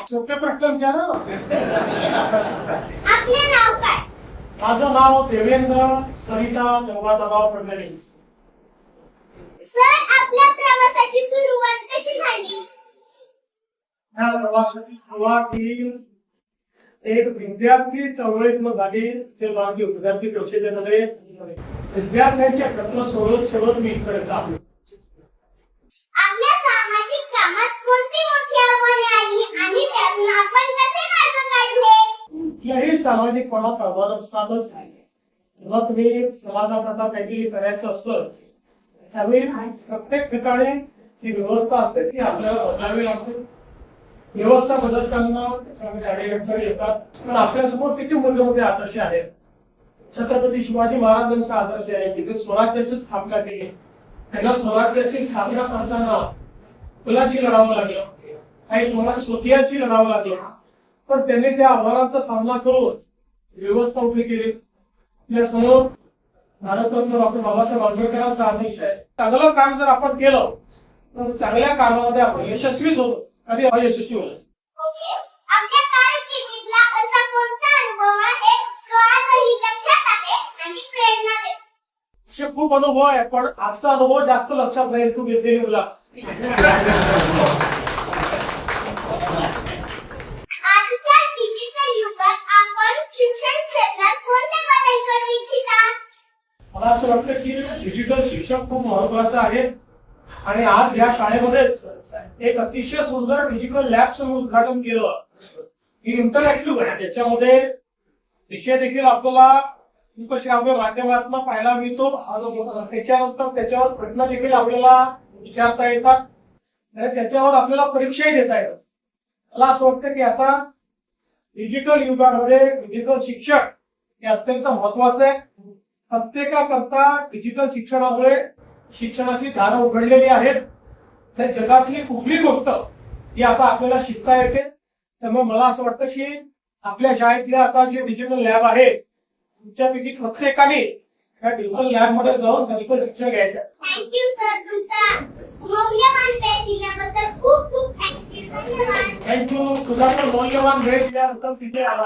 सोपे प्रश्न विचारा. आपले नाव काय? माझं नाव देवेंद्र सरिता गंगाधरराव फडणवीस. सर, आपल्या प्रवासाची सुरुवात कशी झाली? या प्रवासाची सुरुवात ही एक विद्यार्थी चळवळीतून झाली. ते मागे विद्यार्थी परिषदेमध्ये विद्यार्थ्यांचे प्रश्न सोडवत मी इथपर्यंत आलो. आपल्या सामाजिक कामात कोणती मोठी आव्हाने आली आणि त्यातून आपण कसे मार्ग काढले? कुठल्याही सामाजिक कोणात आव्हान असतातच. जेव्हा तुम्ही समाजात आता काहीतरी करायचं असतं त्यावेळी प्रत्येक ठिकाणी जी व्यवस्था असते ती आपल्याला बदलावी लागते. व्यवस्था बदलताना त्याच्यामध्ये अडचणी येतात. पण आपल्यासमोर किती मूल्यमध्ये आदर्श आहेत. छत्रपती शिवाजी महाराजांचा आदर्श आहे की ते स्वराज्याची स्थापना केली. त्यांना स्वराज्याची स्थापना करताना मुलाची लढावं लागलं, काही तुम्हाला स्वतःची लढावं लागलं, पण त्यांनी त्या आव्हानांचा सामना करून व्यवस्था उभी केली. आपल्या समोर भारतरत्न डॉक्टर बाबासाहेब आंबेडकरांचा आदेश आहे. चांगलं काम जर आपण केलं तर चांगल्या कामामध्ये आपण यशस्वीच होतो, कधी अयशस्वी होतो. ओके. आपल्या कारकिर्दीतला असा कोणता अनुभव आहे जो आजही लक्षात आहे आणि प्रेरणा देतो? असे खूप अनुभव आहे, पण आजचा अनुभव जास्त लक्षात राहील. तू घेतलेली तुला आजच्या डिजिटल युगात आपण शिक्षण क्षेत्रात कोणते बदल करू इच्छिता? मला असं वाटतं की डिजिटल शिक्षण खूप महत्वाचं आहे. आणि आज या शाळेमध्येच एक अतिशय सुंदर डिजिटल लॅबचं उद्घाटन केलं. ही इंटरॅक्टिव्ह आहे. त्याच्यामध्ये विषय देखील आपल्याला श्राव्य माध्यमातून पाहायला मिळतो. त्याच्यानंतर त्याच्यावर प्रश्न देखील आपल्याला विचारता येतात आणि त्याच्यावर आपल्याला परीक्षाही देता येतात. मला असं वाटतं की आता डिजिटल युगामध्ये डिजिटल शिक्षण हे अत्यंत महत्वाचं आहे. प्रत्येकाकरता डिजिटल शिक्षणामुळे शिक्षणाची दारं उघडलेली आहेत. जगातली कुठली गोष्ट ही आता आपल्याला शिकता येते. त्यामुळे मला असं वाटतं की आपल्या शाळेतल्या आता जे डिजिटल लॅब आहे तुमच्यापैकी प्रत्येकाने त्या डिजिटल लॅब मध्ये जाऊन डिजिटल शिक्षण घ्यायचं. थँक्यू सर, तुमचा मौल्यवान वेळ दिल्याबद्दल खूप खूप थँक्यू. धन्यवाद. थँक्यू. तुझा पण मौल्यवान वेळ दिल्यानंतर तिथे आला.